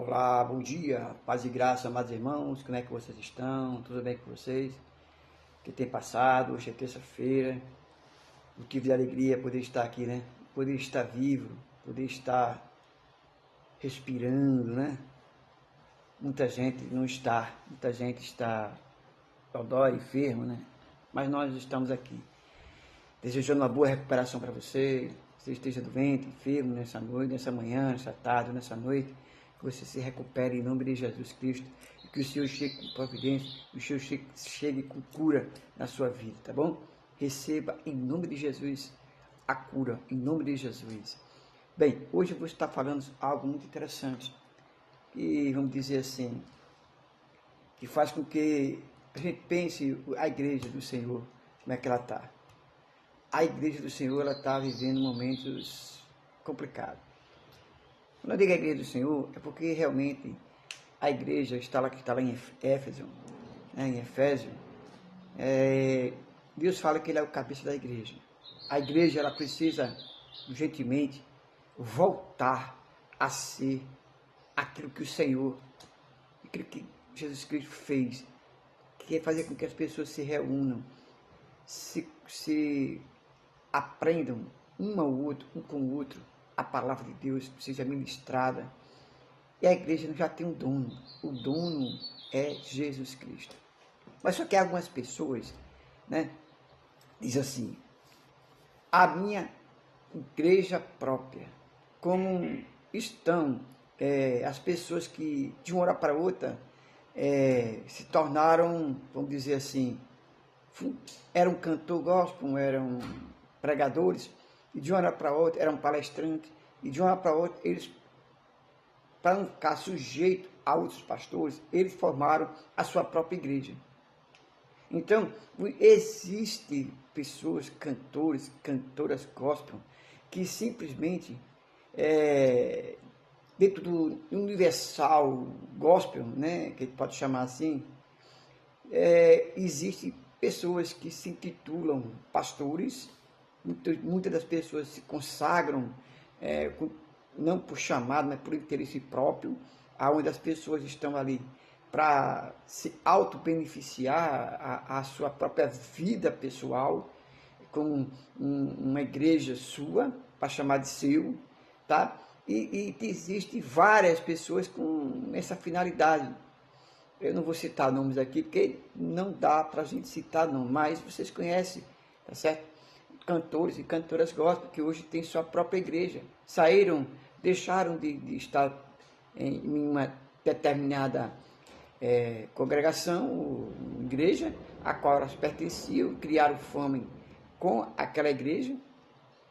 Olá, bom dia, paz e graça, amados irmãos, como é que vocês estão? Tudo bem com vocês? O que tem passado? Hoje é terça-feira, motivo de alegria é poder estar aqui, né? Poder estar vivo, poder estar respirando, né? Muita gente não está, muita gente está dodói, enfermo, né? Mas nós estamos aqui, desejando uma boa recuperação para você. Você esteja doente, enfermo nessa noite, nessa manhã, nessa tarde, nessa noite, que você se recupere em nome de Jesus Cristo, e que o Senhor chegue com providência, que o Senhor chegue com cura na sua vida, tá bom? Receba em nome de Jesus a cura, em nome de Jesus. Bem, hoje eu vou estar falando algo muito interessante, que vamos dizer assim, que faz com que a gente pense a igreja do Senhor, como é que ela está. A igreja do Senhor está vivendo momentos complicados. Quando eu digo a igreja do Senhor, é porque realmente a igreja que está lá em Éfeso, né, em Efésio, Deus fala que Ele é o cabeça da igreja. A igreja ela precisa urgentemente voltar a ser aquilo que o Senhor, aquilo que Jesus Cristo fez, que é fazer com que as pessoas se reúnam, se aprendam um ao outro, um com o outro, a palavra de Deus seja ministrada. E a igreja já tem um dono. O dono é Jesus Cristo. Mas só que algumas pessoas, né, diz assim, a minha igreja própria, como estão as pessoas que de uma hora para outra se tornaram, vamos dizer assim, eram cantor gospel, eram pregadores, e de uma hora para outra eram palestrantes, e de uma hora para outra eles, para não ficar sujeito a outros pastores, eles formaram a sua própria igreja. Então, existem pessoas, cantores, cantoras gospel, que simplesmente, dentro do universal gospel, né, que a gente pode chamar assim, existem pessoas que se intitulam pastores, muitas das pessoas se consagram, não por chamado, mas por interesse próprio, aonde as pessoas estão ali para se auto-beneficiar a sua própria vida pessoal, com uma igreja sua, para chamar de seu, tá? E existem várias pessoas com essa finalidade. Eu não vou citar nomes aqui, porque não dá para a gente citar não, mas vocês conhecem, tá certo? Cantores e cantoras gospel que hoje têm sua própria igreja, deixaram de estar em uma determinada congregação, ou igreja, a qual elas pertenciam, criaram fama com aquela igreja.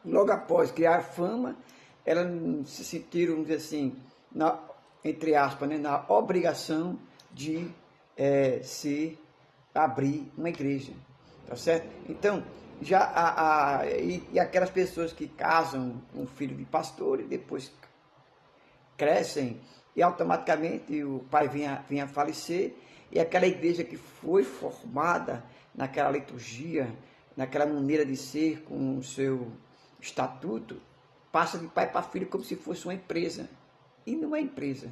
Logo após criar fama, elas se sentiram, vamos dizer assim, entre aspas, né, na obrigação de abrir uma igreja, tá certo? Então, e aquelas pessoas que casam com filho de pastor e depois crescem e automaticamente o pai vinha a falecer, e aquela igreja que foi formada naquela liturgia, naquela maneira de ser, com o seu estatuto, passa de pai para filho como se fosse uma empresa. E não é empresa.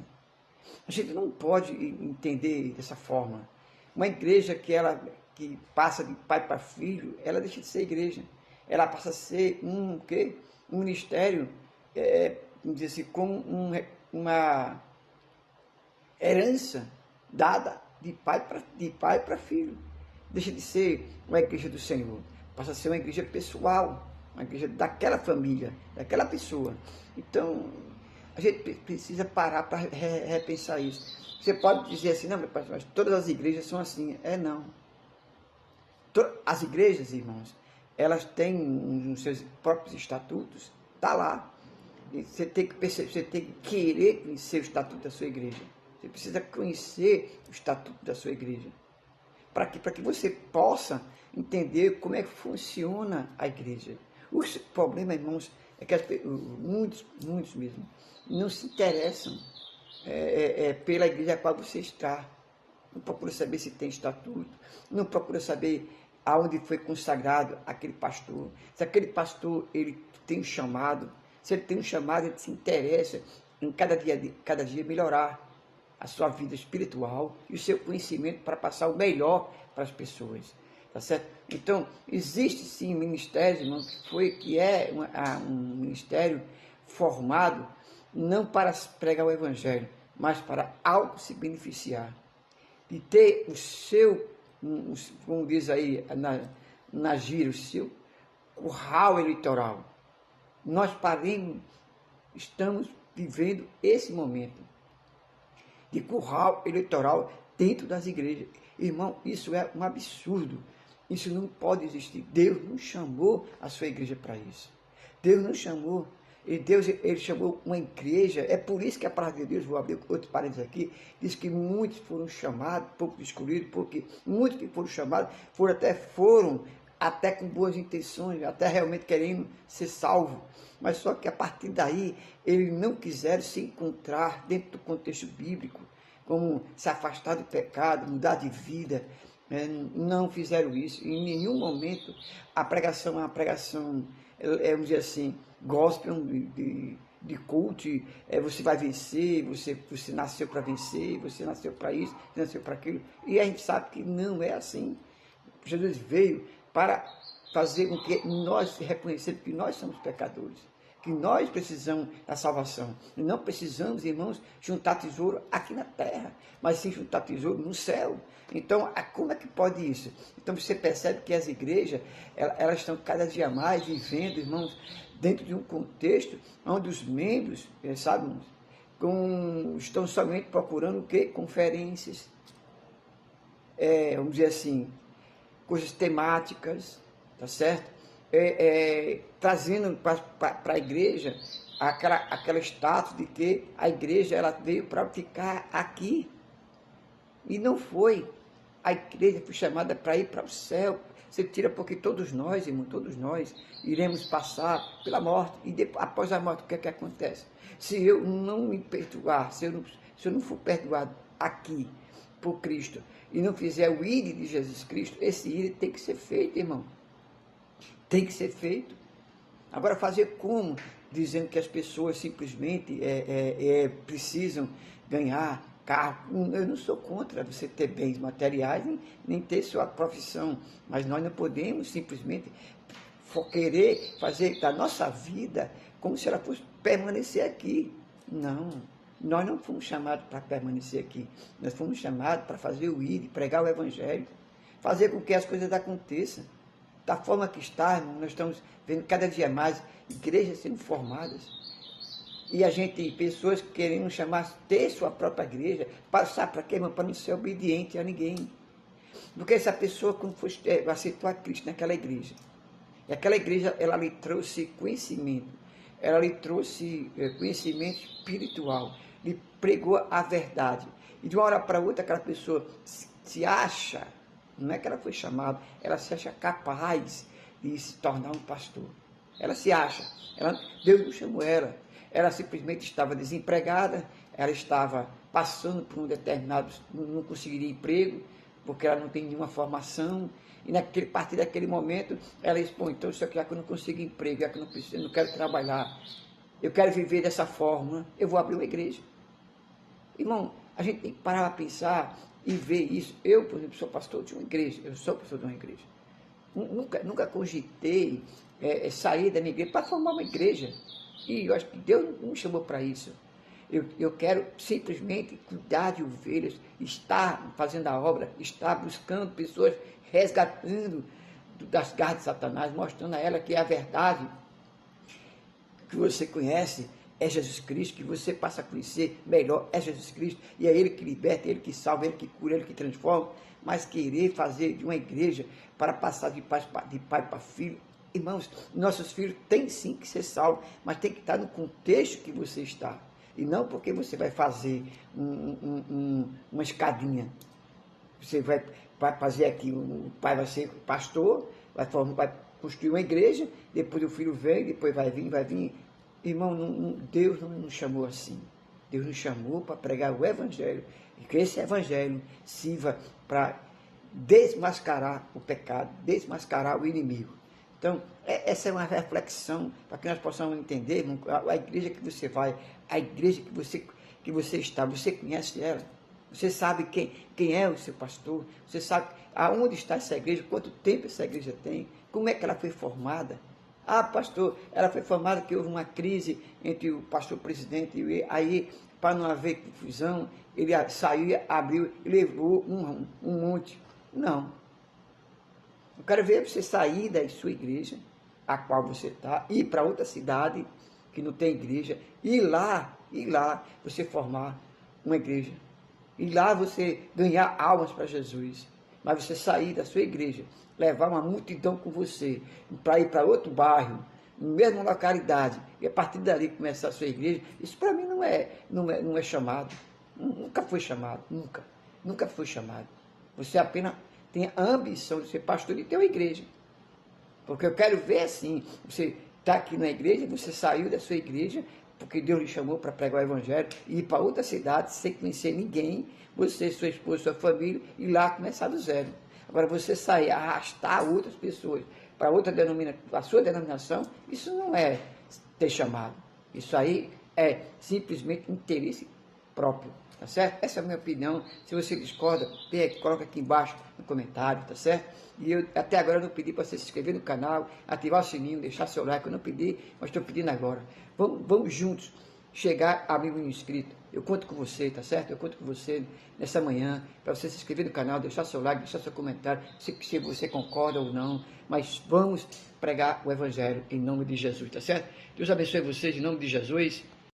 A gente não pode entender dessa forma. Uma igreja que passa de pai para filho, ela deixa de ser igreja. Ela passa a ser um ministério, vamos dizer assim, como uma herança dada de pai para filho. Deixa de ser uma igreja do Senhor, passa a ser uma igreja pessoal, uma igreja daquela família, daquela pessoa. Então, a gente precisa parar para repensar isso. Você pode dizer assim, não, mas todas as igrejas são assim. Não. As igrejas, irmãos, elas têm os seus próprios estatutos, está lá. E você tem que querer conhecer o estatuto da sua igreja. Você precisa conhecer o estatuto da sua igreja. Para que você possa entender como é que funciona a igreja. O problema, irmãos, é que muitos mesmo, não se interessam pela igreja a qual você está. Não procura saber se tem estatuto, não procura saber aonde foi consagrado aquele pastor, se aquele pastor ele tem um chamado. Se ele tem um chamado, ele se interessa em cada dia melhorar a sua vida espiritual e o seu conhecimento para passar o melhor para as pessoas. Tá certo? Então, existe sim ministério, irmão, que é um ministério formado não para pregar o evangelho, mas para auto se beneficiar. De ter o seu, como diz aí na gíria, o seu curral eleitoral. Nós estamos vivendo esse momento de curral eleitoral dentro das igrejas. Irmão, isso é um absurdo. Isso não pode existir. Deus não chamou a sua igreja para isso. Deus não chamou. E Deus, ele chamou uma igreja. É por isso que a palavra de Deus, vou abrir outro parênteses aqui, diz que muitos foram chamados, poucos escolhidos, porque muitos que foram chamados foram até com boas intenções, até realmente querendo ser salvo. Mas só que a partir daí, eles não quiseram se encontrar dentro do contexto bíblico, como se afastar do pecado, mudar de vida. Não fizeram isso. Em nenhum momento a pregação é uma pregação, vamos dizer assim, gospel de culto, você vai vencer, você nasceu para vencer, você nasceu para isso, você nasceu para aquilo. E a gente sabe que não é assim. Jesus veio para fazer com que nós reconhecemos que nós somos pecadores, que nós precisamos da salvação. E não precisamos, irmãos, juntar tesouro aqui na terra, mas sim juntar tesouro no céu. Então, como é que pode isso? Então, você percebe que as igrejas, elas estão cada dia mais vivendo, irmãos, dentro de um contexto onde os membros, sabe, estão somente procurando o quê? Conferências, vamos dizer assim, coisas temáticas, tá certo? Trazendo para a igreja aquela status de que a igreja ela veio para ficar aqui. E não foi. A igreja foi chamada para ir para o céu. Você tira porque todos nós, irmão, todos nós iremos passar pela morte. E depois, após a morte, o que é que acontece? Se eu não me perdoar, se eu não for perdoado aqui por Cristo e não fizer o ídolo de Jesus Cristo, esse ídolo tem que ser feito, irmão. Tem que ser feito. Agora, fazer como? Dizendo que as pessoas simplesmente precisam ganhar carro. Eu não sou contra você ter bens materiais, nem ter sua profissão, mas nós não podemos simplesmente querer fazer da nossa vida como se ela fosse permanecer aqui. Não, nós não fomos chamados para permanecer aqui, nós fomos chamados para fazer o ir, pregar o evangelho, fazer com que as coisas aconteçam. Da forma que está, irmão, nós estamos vendo cada dia mais igrejas sendo formadas. E a gente, pessoas querendo ter sua própria igreja, passar para quê, irmão? Para não ser obediente a ninguém. Porque essa pessoa, quando aceitou a Cristo naquela igreja, e aquela igreja, ela lhe trouxe conhecimento, ela lhe trouxe conhecimento espiritual, lhe pregou a verdade. E de uma hora para outra, aquela pessoa se acha, não é que ela foi chamada, ela se acha capaz de se tornar um pastor. Ela se acha, Deus não chamou ela. Ela simplesmente estava desempregada, ela estava passando por um determinado, não conseguiria emprego, porque ela não tem nenhuma formação, e a partir daquele momento, ela disse, então já que eu não consigo emprego, já que eu não quero trabalhar, eu quero viver dessa forma, eu vou abrir uma igreja. Irmão, a gente tem que parar para pensar e ver isso. Eu, por exemplo, sou pastor de uma igreja, eu sou pastor de uma igreja. Nunca cogitei sair da minha igreja para formar uma igreja. E eu acho que Deus não me chamou para isso. Eu quero simplesmente cuidar de ovelhas, estar fazendo a obra, estar buscando pessoas, resgatando das garras de Satanás, mostrando a ela que é a verdade que você conhece é Jesus Cristo, que você passa a conhecer melhor é Jesus Cristo, e é Ele que liberta, é Ele que salva, é Ele que cura, é Ele que transforma. Mas querer fazer de uma igreja para passar de pai para filho, irmãos, nossos filhos têm sim que ser salvos, mas tem que estar no contexto que você está. E não porque você vai fazer uma escadinha. Você vai fazer aqui, o pai vai ser pastor, vai construir uma igreja, depois o filho vem, depois vai vir. Irmão, Deus não nos chamou assim. Deus nos chamou para pregar o evangelho, e que esse evangelho sirva para desmascarar o pecado, desmascarar o inimigo. Então, essa é uma reflexão para que nós possamos entender, irmão, a igreja que você vai, a igreja que você está, você conhece ela, você sabe quem é o seu pastor, você sabe aonde está essa igreja, quanto tempo essa igreja tem, como é que ela foi formada. Ah, pastor, ela foi formada que houve uma crise entre o pastor presidente e aí, para não haver confusão, ele saiu, abriu e levou um monte. Não. Eu quero ver você sair da sua igreja, a qual você está, ir para outra cidade que não tem igreja, e lá você formar uma igreja. E lá você ganhar almas para Jesus. Mas você sair da sua igreja, levar uma multidão com você, para ir para outro bairro, mesma localidade, e a partir dali começar a sua igreja, isso para mim não é chamado. Nunca foi chamado, nunca foi chamado. Você apenas tem a ambição de ser pastor e ter uma igreja. Porque eu quero ver assim, você está aqui na igreja, você saiu da sua igreja, porque Deus lhe chamou para pregar o evangelho, e ir para outra cidade sem conhecer ninguém, você, sua esposa, sua família, e lá começar do zero. Agora, você sair, arrastar outras pessoas para outra denominação, a sua denominação, isso não é ter chamado. Isso aí é simplesmente interesse próprio, tá certo? Essa é a minha opinião. Se você discorda, coloca aqui embaixo no comentário, tá certo? E eu até agora eu não pedi para você se inscrever no canal, ativar o sininho, deixar seu like, eu não pedi, mas estou pedindo agora. Vamos juntos chegar a 1.000 inscritos. Eu conto com você, tá certo? Eu conto com você nessa manhã, para você se inscrever no canal, deixar seu like, deixar seu comentário, se você concorda ou não, mas vamos pregar o evangelho em nome de Jesus, tá certo? Deus abençoe vocês em nome de Jesus.